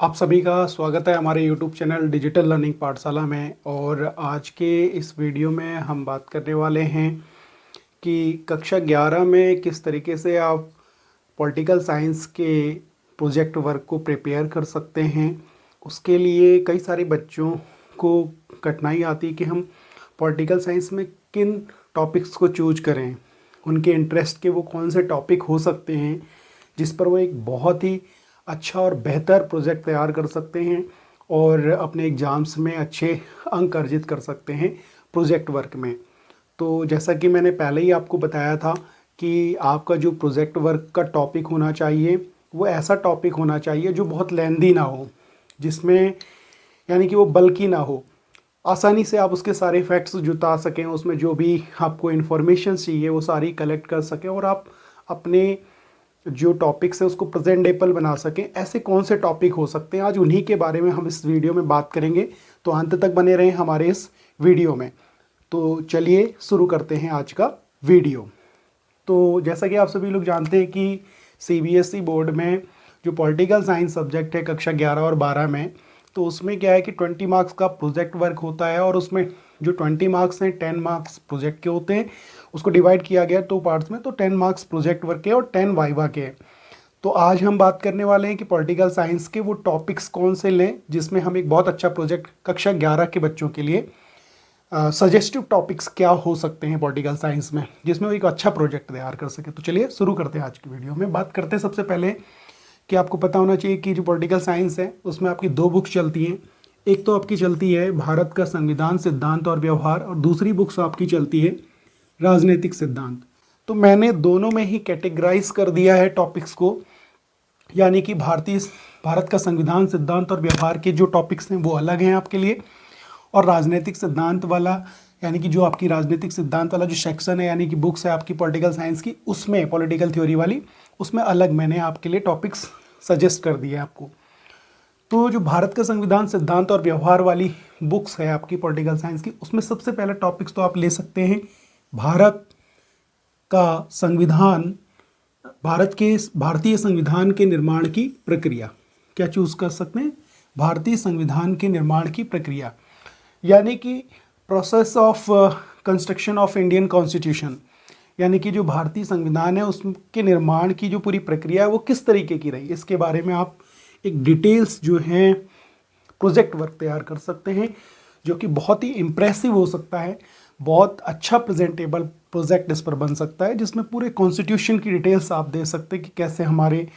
आप सभी का स्वागत है हमारे YouTube चैनल डिजिटल लर्निंग पाठशाला में। और आज के इस वीडियो में हम बात करने वाले हैं कि कक्षा 11 में किस तरीके से आप पॉलिटिकल साइंस के प्रोजेक्ट वर्क को प्रिपेयर कर सकते हैं। उसके लिए कई सारे बच्चों को कठिनाई आती है कि हम पॉलिटिकल साइंस में किन टॉपिक्स को चूज करें, उनके इंटरेस्ट के वो कौन से टॉपिक हो सकते हैं जिस पर वो एक बहुत ही अच्छा और बेहतर प्रोजेक्ट तैयार कर सकते हैं और अपने एग्ज़ाम्स में अच्छे अंक अर्जित कर सकते हैं प्रोजेक्ट वर्क में। तो जैसा कि मैंने पहले ही आपको बताया था कि आपका जो प्रोजेक्ट वर्क का टॉपिक होना चाहिए वो ऐसा टॉपिक होना चाहिए जो बहुत लेंदी ना हो, जिसमें यानी कि वो बल्कि ना हो, आसानी से आप उसके सारे फैक्ट्स जुटा सकें, उसमें जो भी आपको इन्फॉर्मेशन चाहिए वो सारी कलेक्ट कर सकें और आप अपने जो टॉपिक्स है उसको प्रेजेंटेबल बना सकें। ऐसे कौन से टॉपिक हो सकते हैं, आज उन्हीं के बारे में हम इस वीडियो में बात करेंगे। तो अंत तक बने रहें हमारे इस वीडियो में। तो चलिए शुरू करते हैं आज का वीडियो। तो जैसा कि आप सभी लोग जानते हैं कि सीबीएसई बोर्ड में जो पॉलिटिकल साइंस सब्जेक्ट है कक्षा 11 और 12 में, तो उसमें क्या है कि 20 मार्क्स का प्रोजेक्ट वर्क होता है और उसमें जो 20 मार्क्स हैं 10 मार्क्स प्रोजेक्ट के होते हैं। उसको डिवाइड किया गया 2 पार्ट्स में, तो 10 मार्क्स प्रोजेक्ट वर्क के और 10 वाइवा के हैं। तो आज हम बात करने वाले हैं कि पॉलिटिकल साइंस के वो टॉपिक्स कौन से लें जिसमें हम एक बहुत अच्छा प्रोजेक्ट कक्षा 11 के बच्चों के लिए सजेस्टिव टॉपिक्स क्या हो सकते हैं पॉलिटिकल साइंस में, जिसमें वो एक अच्छा प्रोजेक्ट तैयार कर सके। तो चलिए शुरू करते हैं आज की वीडियो में। बात करते हैं सबसे पहले कि आपको पता होना चाहिए कि जो पॉलिटिकल साइंस है उसमें आपकी 2 बुक्स चलती हैं। एक तो आपकी चलती है भारत का संविधान, सिद्धांत और व्यवहार, और दूसरी बुक्स आपकी चलती है राजनीतिक सिद्धांत। तो मैंने दोनों में ही कैटेगराइज कर दिया है टॉपिक्स को, यानी कि भारत का संविधान, सिद्धांत और व्यवहार के जो टॉपिक्स हैं वो अलग हैं आपके लिए, और राजनीतिक सिद्धांत वाला यानी कि जो आपकी राजनीतिक सिद्धांत वाला जो सेक्शन है यानी कि बुक्स है आपकी पॉलिटिकल साइंस की, उसमें पॉलिटिकल थ्योरी वाली, उसमें अलग मैंने आपके लिए टॉपिक्स सजेस्ट कर दिए आपको। तो जो भारत का संविधान, सिद्धांत और व्यवहार वाली बुक्स है आपकी पॉलिटिकल साइंस की, उसमें सबसे पहला टॉपिक्स तो आप ले सकते हैं भारत का संविधान, भारतीय संविधान के निर्माण की प्रक्रिया। क्या चूज कर सकते हैं? भारतीय संविधान के निर्माण की प्रक्रिया, यानी कि process of construction of Indian constitution, यानी कि जो भारतीय संविधान है उसके निर्माण की जो पूरी प्रक्रिया है वो किस तरीके की रही, इसके बारे में आप एक डिटेल्स जो है प्रोजेक्ट वर्क तैयार कर सकते हैं, जो कि बहुत ही इम्प्रेसिव हो सकता है। बहुत अच्छा प्रेजेंटेबल प्रोजेक्ट इस पर बन सकता है, जिसमें पूरे कॉन्स्टिट्यूशन की डिटेल्स आप दे सकते हैं कि कैसे हमारी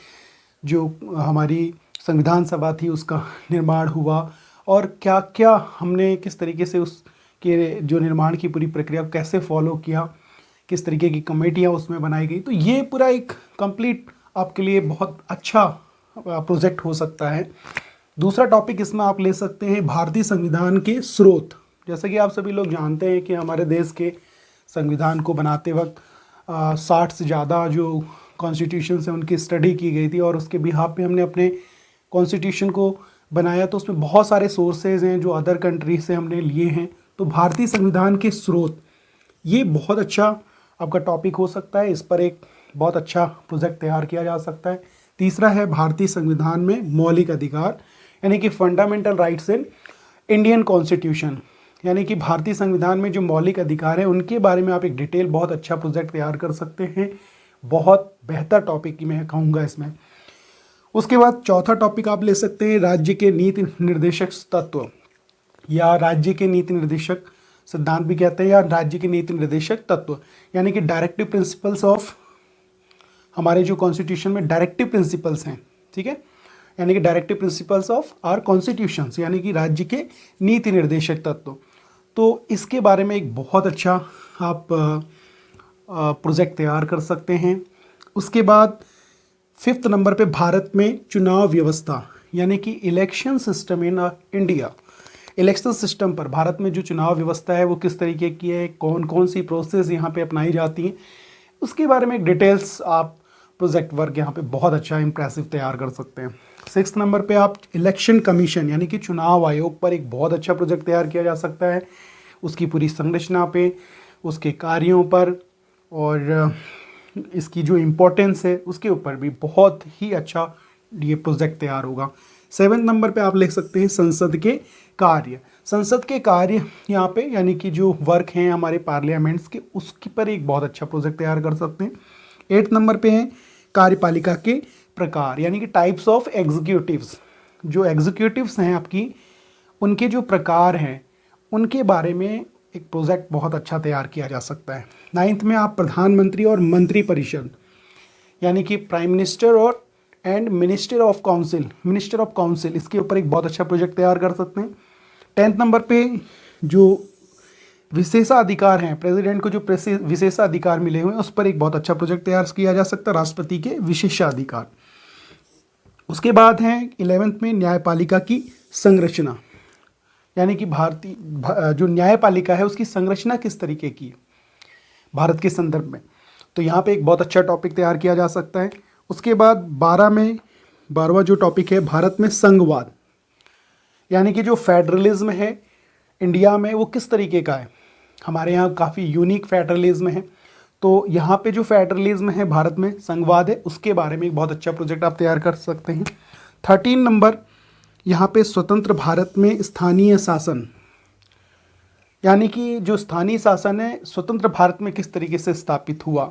संविधान सभा थी उसका निर्माण हुआ और क्या क्या हमने किस तरीके से उसके जो निर्माण की पूरी प्रक्रिया कैसे फॉलो किया, किस तरीके की कमेटियाँ उसमें बनाई गई। तो ये पूरा एक कंप्लीट आपके लिए बहुत अच्छा प्रोजेक्ट हो सकता है। दूसरा टॉपिक इसमें आप ले सकते हैं भारतीय संविधान के स्रोत। जैसे कि आप सभी लोग जानते हैं कि हमारे देश के संविधान को बनाते वक्त 60 से ज़्यादा जो कॉन्स्टिट्यूशन है उनकी स्टडी की गई थी और उसके बिहाफ पे हमने अपने कॉन्स्टिट्यूशन को बनाया। तो उसमें बहुत सारे सोर्सेज हैं जो अदर कंट्री से हमने लिए हैं। तो भारतीय संविधान के स्रोत, ये बहुत अच्छा आपका टॉपिक हो सकता है, इस पर एक बहुत अच्छा प्रोजेक्ट तैयार किया जा सकता है। तीसरा है भारतीय संविधान में मौलिक अधिकार, यानी कि fundamental rights in Indian constitution, यानी कि भारतीय संविधान में जो मौलिक अधिकार है उनके बारे में आप एक डिटेल बहुत अच्छा प्रोजेक्ट तैयार कर सकते हैं। बहुत बेहतर टॉपिक की मैं कहूँगा इसमें। उसके बाद चौथा टॉपिक आप ले सकते हैं राज्य के नीति निर्देशक तत्व, या राज्य के नीति निर्देशक सिद्धांत भी कहते हैं, या राज्य के नीति निर्देशक तत्व, यानी कि डायरेक्टिव प्रिंसिपल्स ऑफ, हमारे जो कॉन्स्टिट्यूशन में डायरेक्टिव प्रिंसिपल्स हैं, ठीक है, यानी कि directive principles of our constitutions, यानी कि राज्य के नीति निर्देशक तत्व। तो इसके बारे में एक बहुत अच्छा आप प्रोजेक्ट तैयार कर सकते हैं। उसके बाद 5th नंबर पे भारत में चुनाव व्यवस्था, यानी कि election system in India. Election system पर भारत में जो चुनाव व्यवस्था है वो किस तरीके की है, कौन कौन सी प्रोसेस यहाँ पे अपनाई जाती हैं, उसके बारे में एक डिटेल्स आप प्रोजेक्ट वर्क यहाँ पे बहुत अच्छा इंप्रेसिव तैयार कर सकते हैं। 6th नंबर पे आप इलेक्शन कमीशन, यानी कि चुनाव आयोग पर एक बहुत अच्छा प्रोजेक्ट तैयार किया जा सकता है, उसकी पूरी संरचना पे, उसके कार्यों पर और इसकी जो इम्पोर्टेंस है उसके ऊपर भी बहुत ही अच्छा ये प्रोजेक्ट तैयार होगा। 7 नंबर पे आप लिख सकते हैं संसद के कार्य। संसद के कार्य यहाँ पे यानी कि जो वर्क हैं हमारे पार्लियामेंट्स के, उसके पर एक बहुत अच्छा प्रोजेक्ट तैयार कर सकते हैं। 8 नंबर पे है कार्यपालिका के प्रकार यानी कि टाइप्स ऑफ एग्जीक्यूटिव्स। जो एग्जीक्यूटिव्स हैं आपकी, उनके जो प्रकार हैं उनके बारे में एक प्रोजेक्ट बहुत अच्छा तैयार किया जा सकता है। 9th में आप प्रधानमंत्री और मंत्री परिषद यानी कि प्राइम मिनिस्टर और एंड मिनिस्टर ऑफ काउंसिल, इसके ऊपर एक बहुत अच्छा प्रोजेक्ट तैयार कर सकते हैं। 10th नंबर पे जो विशेषाधिकार हैं, प्रेसिडेंट को जो विशेषाधिकार मिले हुए हैं उस पर एक बहुत अच्छा प्रोजेक्ट तैयार किया जा सकता है, राष्ट्रपति के विशेषाधिकार। उसके बाद है 11th में न्यायपालिका की संरचना यानी कि जो न्यायपालिका है उसकी संरचना किस तरीके की है भारत के संदर्भ में, तो यहाँ पे एक बहुत अच्छा टॉपिक तैयार किया जा सकता है। उसके बाद 12वां जो टॉपिक है भारत में संघवाद यानी कि जो फेडरलिज्म है इंडिया में वो किस तरीके का है। हमारे यहाँ काफ़ी यूनिक फेडरलिज्म है, तो यहाँ पे जो फेडरलिज्म है भारत में संघवाद है, उसके बारे में एक बहुत अच्छा प्रोजेक्ट आप तैयार कर सकते हैं। 13 नंबर यहाँ पे स्वतंत्र भारत में स्थानीय शासन यानी कि जो स्थानीय शासन है स्वतंत्र भारत में किस तरीके से स्थापित हुआ,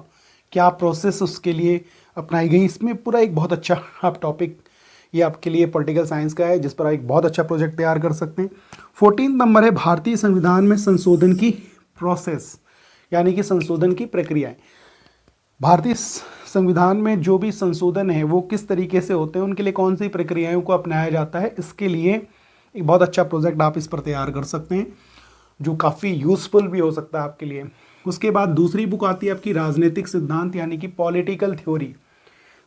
क्या प्रोसेस उसके लिए अपनाई गई, इसमें पूरा एक बहुत अच्छा आप टॉपिक, ये आपके लिए पॉलिटिकल साइंस का है जिस पर आप एक बहुत अच्छा प्रोजेक्ट तैयार कर सकते हैं। 14 नंबर है भारतीय संविधान में संशोधन की प्रोसेस यानी कि संशोधन की प्रक्रियाएं। भारतीय संविधान में जो भी संशोधन है वो किस तरीके से होते हैं, उनके लिए कौन सी प्रक्रियाओं को अपनाया जाता है, इसके लिए एक बहुत अच्छा प्रोजेक्ट आप इस पर तैयार कर सकते हैं जो काफ़ी यूज़फुल भी हो सकता है आपके लिए। उसके बाद दूसरी बुक आती है आपकी राजनीतिक सिद्धांत यानी कि पॉलिटिकल थ्योरी।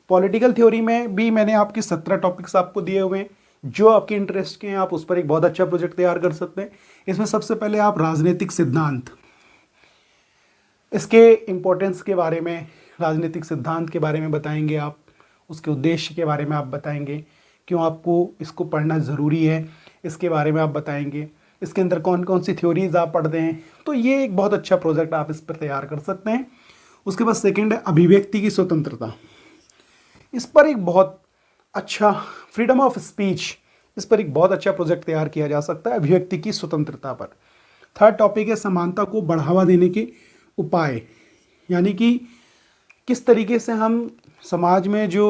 पॉलिटिकल थ्योरी में भी मैंने आपकी 17 टॉपिक्स आपको दिए हुए हैं, जो आपके इंटरेस्ट के हैं आप उस पर एक बहुत अच्छा प्रोजेक्ट तैयार कर सकते हैं। इसमें सबसे पहले आप राजनीतिक सिद्धांत, इसके इम्पोर्टेंस के बारे में, राजनीतिक सिद्धांत के बारे में बताएंगे आप, उसके उद्देश्य के बारे में आप बताएंगे, क्यों आपको इसको पढ़ना ज़रूरी है इसके बारे में आप बताएंगे, इसके अंदर कौन कौन सी थ्योरीज आप पढ़ते हैं, तो ये एक बहुत अच्छा प्रोजेक्ट आप इस पर तैयार कर सकते हैं। उसके बाद सेकंड है अभिव्यक्ति की स्वतंत्रता, इस पर एक बहुत अच्छा फ्रीडम ऑफ स्पीच, इस पर एक बहुत अच्छा प्रोजेक्ट तैयार किया जा सकता है अभिव्यक्ति की स्वतंत्रता पर। थर्ड टॉपिक है समानता को बढ़ावा देने के उपाय यानी कि किस तरीके से हम समाज में जो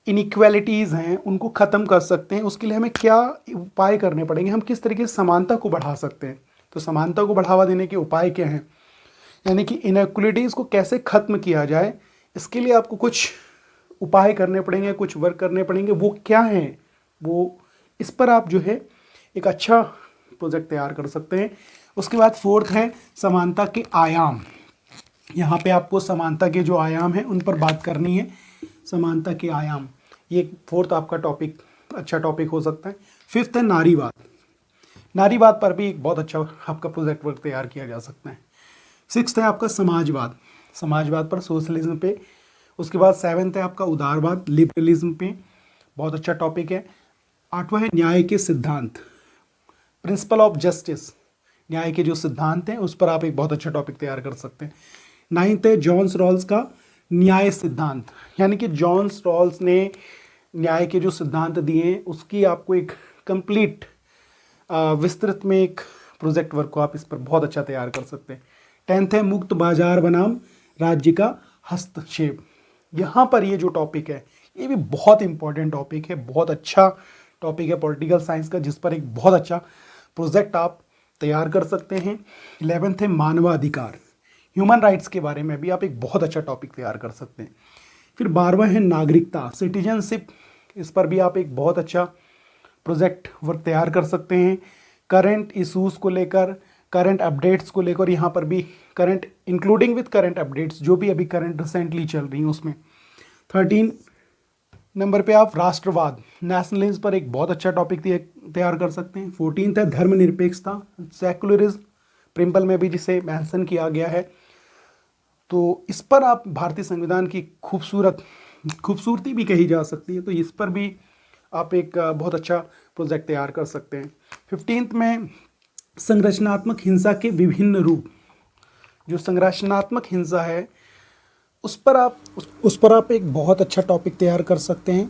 इनइक्वालिटीज़ हैं उनको ख़त्म कर सकते हैं, उसके लिए हमें क्या उपाय करने पड़ेंगे, हम किस तरीके से समानता को बढ़ा सकते हैं। तो समानता को बढ़ावा देने के उपाय क्या हैं यानी कि इनइक्वालिटीज़ को कैसे ख़त्म किया जाए, इसके लिए आपको कुछ उपाय करने पड़ेंगे, कुछ वर्क करने पड़ेंगे, वो क्या हैं, वो इस पर आप जो है एक अच्छा प्रोजेक्ट तैयार कर सकते हैं। उसके बाद फोर्थ है समानता के आयाम, यहाँ पे आपको समानता के जो आयाम हैं उन पर बात करनी है। समानता के आयाम, ये फोर्थ आपका टॉपिक अच्छा टॉपिक हो सकता है। फिफ्थ है नारीवाद, नारीवाद पर भी एक बहुत अच्छा आपका प्रोजेक्ट वर्क तैयार किया जा सकता है। सिक्स्थ है आपका समाजवाद, समाजवाद पर सोशलिज्म पे। उसके बाद सेवन्थ है आपका उदारवाद, लिबरलिज्म पे, बहुत अच्छा टॉपिक है। आठवां है न्याय के सिद्धांत, प्रिंसिपल ऑफ जस्टिस, न्याय के जो सिद्धांत हैं उस पर आप एक बहुत अच्छा टॉपिक तैयार कर सकते हैं। नाइन्थ है जॉन्स रॉल्स का न्याय सिद्धांत यानी कि जॉन्स रॉल्स ने न्याय के जो सिद्धांत दिए हैं उसकी आपको एक कंप्लीट विस्तृत में एक प्रोजेक्ट वर्क को आप इस पर बहुत अच्छा तैयार कर सकते हैं। 10th है मुक्त बाजार बनाम राज्य का हस्तक्षेप, यहाँ पर ये जो टॉपिक है ये भी बहुत इंपॉर्टेंट टॉपिक है, बहुत अच्छा टॉपिक है पॉलिटिकल साइंस का, जिस पर एक बहुत अच्छा प्रोजेक्ट आप तैयार कर सकते हैं। 11th है मानवाधिकार, ह्यूमन राइट्स के बारे में भी आप एक बहुत अच्छा टॉपिक तैयार कर सकते हैं। फिर 12वां है नागरिकता, सिटीजनशिप, इस पर भी आप एक बहुत अच्छा प्रोजेक्ट वर्क तैयार कर सकते हैं। करंट इशूज़ को लेकर, करंट अपडेट्स को लेकर, यहाँ पर भी current including with current updates जो भी अभी करंट रिसेंटली चल रही हैं उसमें। 13 नंबर पे आप राष्ट्रवाद, नेशनलिज्म पर एक बहुत अच्छा टॉपिक तैयार कर सकते हैं। 14th है धर्मनिरपेक्षता, सेकुलरिज्म, प्रिंपल में भी जिसे मेंशन किया गया है, तो इस पर आप भारतीय संविधान की खूबसूरती भी कही जा सकती है, तो इस पर भी आप एक बहुत अच्छा प्रोजेक्ट तैयार कर सकते हैं। 15th में संरचनात्मक हिंसा के विभिन्न रूप, जो संरचनात्मक हिंसा है उस पर आप एक बहुत अच्छा टॉपिक तैयार कर सकते हैं।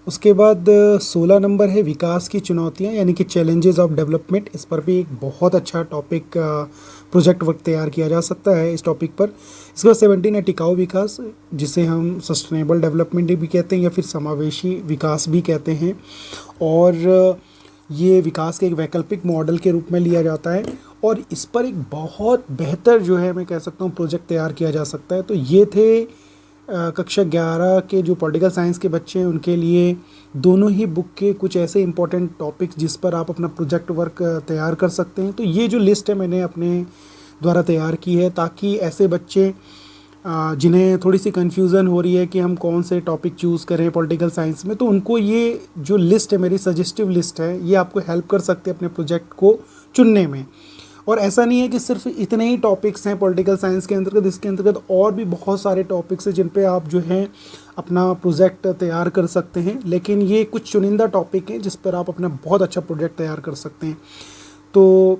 उसके बाद 16 नंबर है विकास की चुनौतियां यानी कि चैलेंजेस ऑफ डेवलपमेंट। इस पर भी एक बहुत अच्छा टॉपिक प्रोजेक्ट वर्क तैयार किया जा सकता है इस टॉपिक पर। इसके बाद 17 है टिकाऊ विकास, जिसे हम सस्टेनेबल डेवलपमेंट भी कहते हैं या फिर समावेशी विकास भी कहते हैं, और ये विकास के एक वैकल्पिक मॉडल के रूप में लिया जाता है, और इस पर एक बहुत बेहतर जो है मैं कह सकता हूँ प्रोजेक्ट तैयार किया जा सकता है। तो ये थे कक्षा 11 के जो पॉलिटिकल साइंस के बच्चे हैं उनके लिए दोनों ही बुक के कुछ ऐसे इंपॉर्टेंट टॉपिक्स जिस पर आप अपना प्रोजेक्ट वर्क तैयार कर सकते हैं। तो ये जो लिस्ट है मैंने अपने द्वारा तैयार की है, ताकि ऐसे बच्चे जिन्हें थोड़ी सी कन्फ्यूज़न हो रही है कि हम कौन से टॉपिक चूज़ करें पॉलिटिकल साइंस में, तो उनको ये जो लिस्ट है मेरी सजेस्टिव लिस्ट है, ये आपको हेल्प कर सकते हैं अपने प्रोजेक्ट को चुनने में। और ऐसा नहीं है कि सिर्फ इतने ही टॉपिक्स हैं पॉलिटिकल साइंस के अंतर्गत, इसके अंतर्गत और भी बहुत सारे टॉपिक्स हैं जिन पे आप जो है अपना प्रोजेक्ट तैयार कर सकते हैं, लेकिन ये कुछ चुनिंदा टॉपिक हैं जिस पर आप अपना बहुत अच्छा प्रोजेक्ट तैयार कर सकते हैं। तो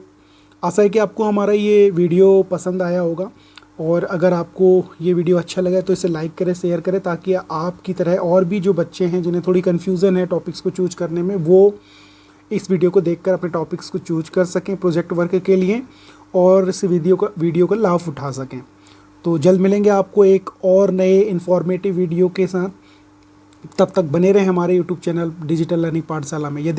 आशा है कि आपको हमारा ये वीडियो पसंद आया होगा, और अगर आपको ये वीडियो अच्छा लगा तो इसे लाइक करें, शेयर करें, ताकि आपकी तरह और भी जो बच्चे हैं जिन्हें थोड़ी कन्फ्यूज़न है टॉपिक्स को चूज करने में, वो इस वीडियो को देखकर अपने टॉपिक्स को चूज कर सकें प्रोजेक्ट वर्क के लिए, और इस वीडियो का लाभ उठा सकें। तो जल्द मिलेंगे आपको एक और नए इन्फॉर्मेटिव वीडियो के साथ। तब तक बने रहें हमारे यूट्यूब चैनल डिजिटल लर्निंग पाठशाला में। यदि